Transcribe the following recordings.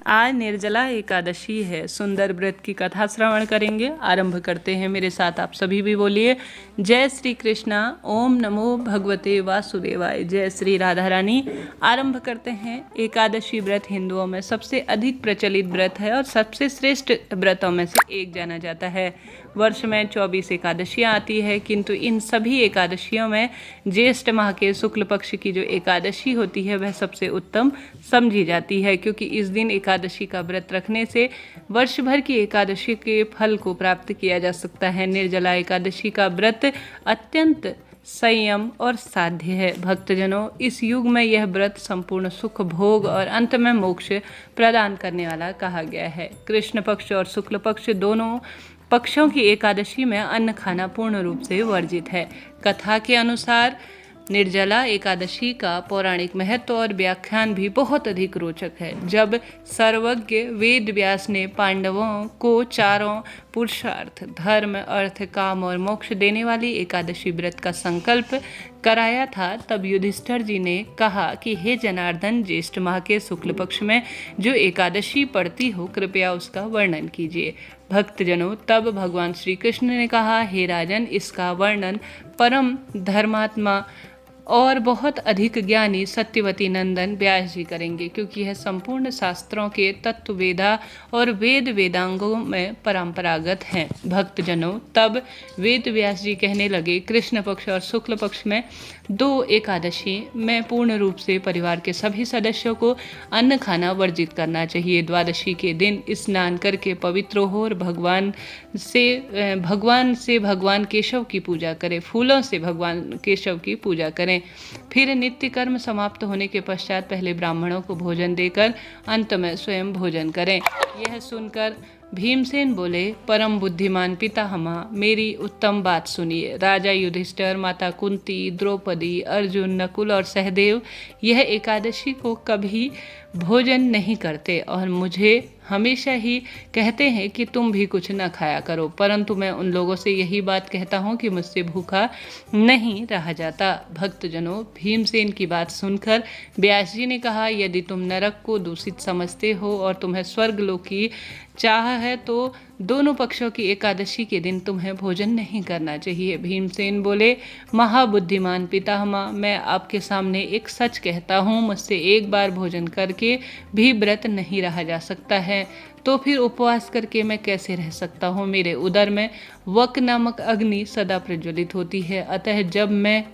आज निर्जला एकादशी है। सुंदर व्रत की कथा श्रवण करेंगे। आरंभ करते हैं। मेरे साथ आप सभी भी बोलिए जय श्री कृष्णा। ओम नमो भगवते वासुदेवाय। जय श्री राधा रानी। आरंभ करते हैं। एकादशी व्रत हिंदुओं में सबसे अधिक प्रचलित व्रत है और सबसे श्रेष्ठ व्रतों में से एक जाना जाता है। वर्ष में 24 एकादशियाँ आती है, किंतु इन सभी एकादशियों में ज्येष्ठ माह के शुक्ल पक्ष की जो एकादशी होती है वह सबसे उत्तम समझी जाती है, क्योंकि इस दिन एकादशी का व्रत रखने से वर्ष भर की एकादशी के फल को प्राप्त किया जा सकता है। निर्जला एकादशी का व्रत अत्यंत संयम और साध्य है। भक्तजनों, इस युग में यह व्रत संपूर्ण सुख भोग और अंत में मोक्ष प्रदान करने वाला कहा गया है। कृष्ण पक्ष और शुक्ल पक्ष दोनों पक्षों की एकादशी में अन्न खाना पूर्ण रूप से वर्जित है। कथा के अनुसार निर्जला एकादशी का पौराणिक महत्व और व्याख्यान भी बहुत अधिक रोचक है। जब सर्वज्ञ वेद व्यास ने पांडवों को चारों पुरुषार्थ धर्म अर्थ काम और मोक्ष देने वाली एकादशी व्रत का संकल्प कराया था, तब युधिष्ठिर जी ने कहा कि हे जनार्दन, ज्येष्ठ माह के शुक्ल पक्ष में जो एकादशी पड़ती हो कृपया उसका वर्णन कीजिए। भक्तजनों, तब भगवान श्री कृष्ण ने कहा, हे राजन, इसका वर्णन परम धर्मात्मा और बहुत अधिक ज्ञानी सत्यवती नंदन व्यास जी करेंगे, क्योंकि यह संपूर्ण शास्त्रों के तत्व वेदा और वेद वेदांगों में परंपरागत हैं। भक्तजनों, तब वेद व्यास जी कहने लगे, कृष्ण पक्ष और शुक्ल पक्ष में 2 एकादशी में पूर्ण रूप से परिवार के सभी सदस्यों को अन्न खाना वर्जित करना चाहिए। द्वादशी के दिन स्नान करके पवित्र हो और भगवान से भगवान केशव की पूजा करें। फूलों से भगवान केशव की पूजा करें। फिर नित्य कर्म समाप्त होने के पश्चात पहले ब्राह्मणों को भोजन देकर अंत में स्वयं भोजन करें। यह सुनकर भीमसेन बोले, परम बुद्धिमान पितामह, मेरी उत्तम बात सुनिए। राजा युधिष्ठिर, माता कुंती, द्रौपदी, अर्जुन, नकुल और सहदेव यह एकादशी को कभी भोजन नहीं करते और मुझे हमेशा ही कहते हैं कि तुम भी कुछ न खाया करो, परंतु मैं उन लोगों से यही बात कहता हूँ कि मुझसे भूखा नहीं रहा जाता। भक्तजनों, भीमसेन की बात सुनकर व्यास जी ने कहा, यदि तुम नरक को दूषित समझते हो और तुम्हें स्वर्ग लोक की चाह है तो दोनों पक्षों की एकादशी के दिन तुम्हें भोजन नहीं करना चाहिए। भीमसेन बोले, महाबुद्धिमान पितामह, मैं आपके सामने एक सच कहता हूँ, मुझसे एक बार भोजन करके भी व्रत नहीं रहा जा सकता है, तो फिर उपवास करके मैं कैसे रह सकता हूँ। मेरे उदर में वक नामक अग्नि सदा प्रज्वलित होती है, अतः जब मैं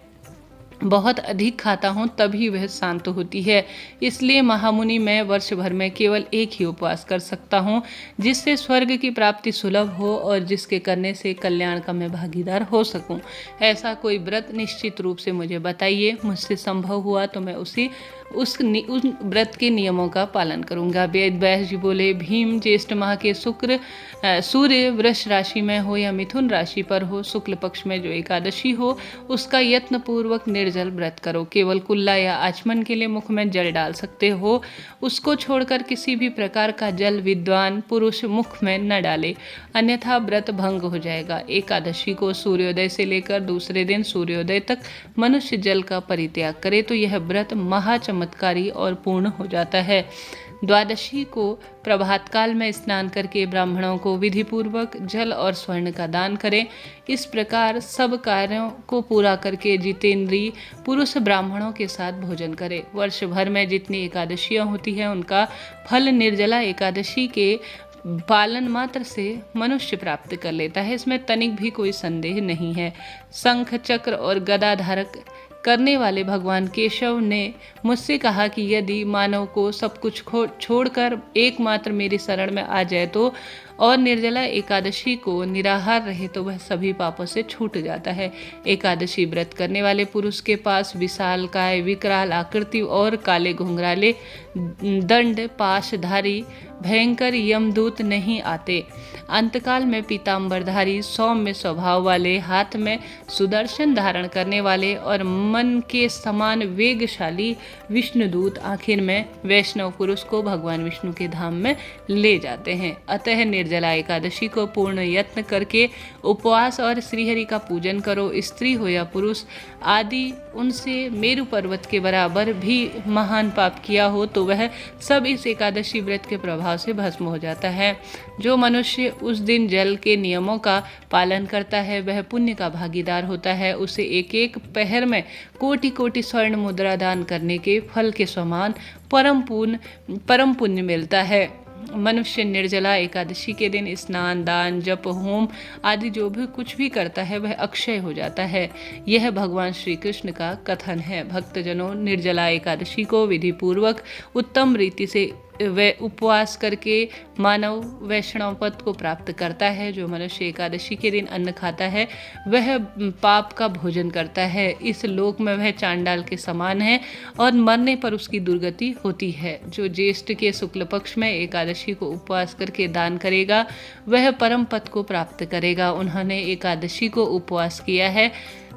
बहुत अधिक खाता हूँ तभी वह शांत होती है। इसलिए महामुनि, मैं वर्ष भर में केवल एक ही उपवास कर सकता हूँ, जिससे स्वर्ग की प्राप्ति सुलभ हो और जिसके करने से कल्याण का मैं भागीदार हो सकूँ। ऐसा कोई व्रत निश्चित रूप से मुझे बताइए। मुझसे संभव हुआ तो मैं उस व्रत के नियमों का पालन करूंगा। वेद व्यास जी बोले, भीम, ज्येष्ठ माह के सूर्य वृष राशि में हो या मिथुन राशि पर हो, शुक्ल पक्ष में जो एकादशी हो उसका यत्न पूर्वक निर्जल व्रत करो। केवल कुल्ला या आचमन के लिए मुख में जल डाल सकते हो, उसको छोड़कर किसी भी प्रकार का जल विद्वान पुरुष मुख में न डाले, अन्यथा व्रत भंग हो जाएगा। एकादशी को सूर्योदय से लेकर दूसरे दिन सूर्योदय तक मनुष्य जल का परित्याग करे तो यह व्रत महाचमत्कारी और पूर्ण हो जाता है। द्वादशी को प्रभात काल में स्नान करके ब्राह्मणों को विधि पूर्वक जल और स्वर्ण का दान करें। इस प्रकार सब कार्यों को पूरा करके जितेंद्रीय पुरुष ब्राह्मणों के साथ भोजन करें। वर्ष भर में जितनी एकादशियां होती हैं उनका फल निर्जला एकादशी के पालन मात्र से मनुष्य प्राप्त कर लेता है, इसमें तनिक भी कोई संदेह नहीं है। शंख चक्र और गदा धारक करने वाले भगवान केशव ने मुझसे कहा कि यदि मानव को सब कुछ छोड़कर एकमात्र मेरी शरण में आ जाए तो और निर्जला एकादशी को निराहार रहे तो वह सभी पापों से छूट जाता है। एकादशी व्रत करने वाले पुरुष के पास विशाल काय, विकराल आकृति और काले घुंघराले दंड पाशधारी भयंकर यमदूत नहीं आते। अंतकाल में पीताम्बरधारी, सौम्य स्वभाव वाले, हाथ में सुदर्शन धारण करने वाले और मन के समान वेगशाली विष्णुदूत आखिर में वैष्णव पुरुष को भगवान विष्णु के धाम में ले जाते हैं। अतः निर्जला एकादशी को पूर्ण यत्न करके उपवास और श्रीहरि का पूजन करो। स्त्री हो या पुरुष आदि उनसे मेरु पर्वत के बराबर भी महान पाप किया हो तो वह सब इस एकादशी व्रत के प्रभाव से भस्म हो जाता है। जो मनुष्य उस दिन जल के नियमों का पालन करता है वह पुण्य का भागीदार होता है। उसे एक एक पहर में कोटि कोटि स्वर्ण मुद्रा दान करने के फल के समान परम पुण्य मिलता है। मनुष्य निर्जला एकादशी के दिन स्नान, दान, जप, होम आदि जो भी कुछ भी करता है वह अक्षय हो जाता है। यह भगवान श्री कृष्ण का कथन है। भक्तजनों, निर्जला एकादशी को विधि पूर्वक उत्तम रीति से वे उपवास करके मानव वैष्णव पद को प्राप्त करता है। जो मनुष्य एकादशी के दिन अन्न खाता है वह पाप का भोजन करता है। इस लोक में वह चांडाल के समान है और मरने पर उसकी दुर्गति होती है। जो ज्येष्ठ के शुक्ल पक्ष में एकादशी को उपवास करके दान करेगा वह परम पद को प्राप्त करेगा। उन्होंने एकादशी को उपवास किया है।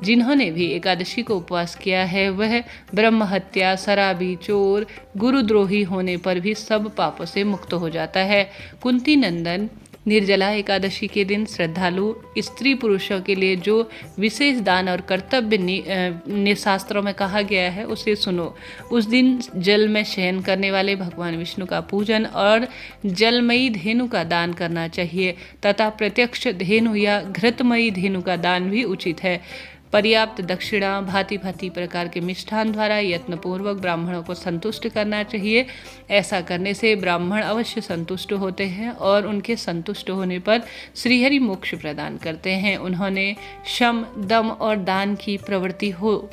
जिन्होंने भी एकादशी को उपवास किया है वह ब्रह्म हत्या, शराबी, चोर, गुरुद्रोही होने पर भी सब पापों से मुक्त हो जाता है। कुंती नंदन, निर्जला एकादशी के दिन श्रद्धालु स्त्री पुरुषों के लिए जो विशेष दान और कर्तव्य शास्त्रों में कहा गया है उसे सुनो। उस दिन जल में शयन करने वाले भगवान विष्णु का पूजन और जलमयी धेनु का दान करना चाहिए तथा प्रत्यक्ष धेनु या घृतमयी धेनु का दान भी उचित है। पर्याप्त दक्षिणा, भांति भांति प्रकार के मिष्ठान द्वारा यत्नपूर्वक ब्राह्मणों को संतुष्ट करना चाहिए। ऐसा करने से ब्राह्मण अवश्य संतुष्ट होते हैं और उनके संतुष्ट होने पर श्रीहरि मोक्ष प्रदान करते हैं। उन्होंने शम, दम और दान की प्रवृत्ति हो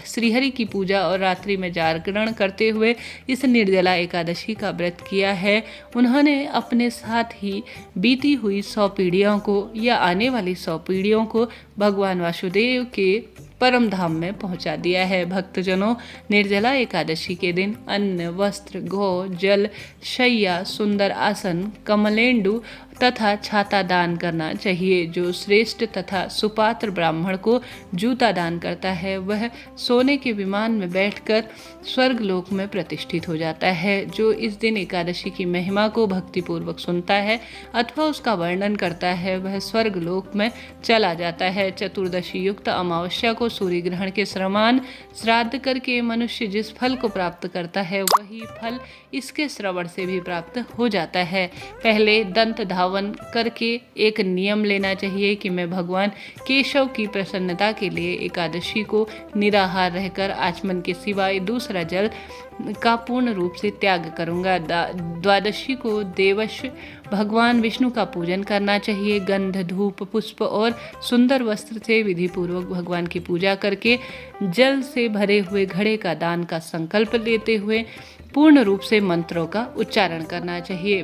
श्रीहरि की पूजा और रात्रि में जागरण करते हुए इस निर्जला एकादशी का व्रत किया है। उन्होंने अपने साथ ही बीती हुई 100 पीढ़ियों को या आने वाली 100 पीढ़ियों को भगवान वासुदेव के परम धाम में पहुंचा दिया है। भक्तजनों, निर्जला एकादशी के दिन अन्न, वस्त्र, गौ, जल, शैया, सुंदर आसन, कमलेंडु तथा छाता दान करना चाहिए। जो श्रेष्ठ तथा सुपात्र ब्राह्मण को जूता दान करता है वह सोने के विमान में बैठकर स्वर्ग लोक में प्रतिष्ठित हो जाता है। जो इस दिन एकादशी की महिमा को भक्तिपूर्वक सुनता है अथवा उसका वर्णन करता है वह स्वर्ग लोक में चला जाता है। चतुर्दशी युक्त अमावस्या को सूर्य ग्रहण के समान श्राद्ध करके मनुष्य जिस फल को प्राप्त करता है वही फल इसके श्रवण से भी प्राप्त हो जाता है। पहले दंत धावन करके एक नियम लेना चाहिए कि मैं भगवान केशव की प्रसन्नता के लिए एकादशी को निराहार रहकर आचमन के सिवाय दूसरा जल का पूर्ण रूप से त्याग करूंगा। द्वादशी को देवश भगवान विष्णु का पूजन करना चाहिए। गंध, धूप, पुष्प और सुंदर वस्त्र से विधि पूर्वक भगवान की पूजा करके जल से भरे हुए घड़े का दान का संकल्प लेते हुए पूर्ण रूप से मंत्रों का उच्चारण करना चाहिए।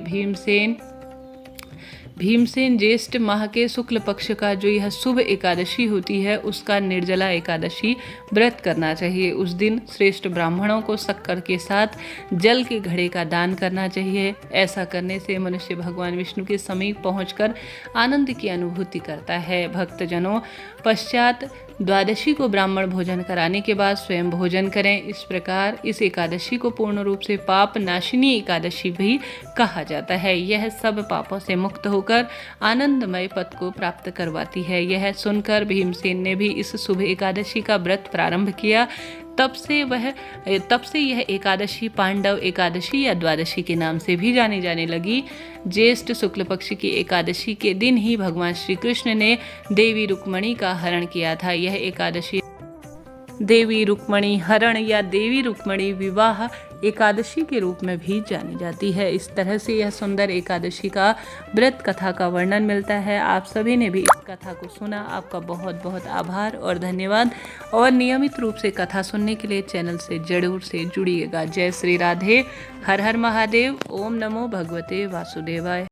भीमसेन ज्येष्ठ माह के शुक्ल पक्ष का जो यह शुभ एकादशी होती है उसका निर्जला एकादशी व्रत करना चाहिए। उस दिन श्रेष्ठ ब्राह्मणों को शक्कर के साथ जल के घड़े का दान करना चाहिए। ऐसा करने से मनुष्य भगवान विष्णु के समीप पहुंचकर आनंद की अनुभूति करता है। भक्तजनों, पश्चात द्वादशी को ब्राह्मण भोजन कराने के बाद स्वयं भोजन करें। इस प्रकार इस एकादशी को पूर्ण रूप से पाप नाशिनी एकादशी भी कहा जाता है। यह सब पापों से मुक्त होकर आनंदमय पद को प्राप्त करवाती है। यह सुनकर भीमसेन ने भी इस शुभ एकादशी का व्रत प्रारंभ किया। तब से यह एकादशी पांडव एकादशी या द्वादशी के नाम से भी जानी जाने लगी। ज्येष्ठ शुक्ल पक्ष की एकादशी के दिन ही भगवान श्री कृष्ण ने देवी रुक्मणी का हरण किया था। यह एकादशी देवी रुक्मणी हरण या देवी रुक्मणी विवाह एकादशी के रूप में भी जानी जाती है। इस तरह से यह सुंदर एकादशी का व्रत कथा का वर्णन मिलता है। आप सभी ने भी इस कथा को सुना, आपका बहुत बहुत आभार और धन्यवाद। और नियमित रूप से कथा सुनने के लिए चैनल से जरूर से जुड़िएगा। जय श्री राधे, हर हर महादेव, ओम नमो भगवते वासुदेवाय।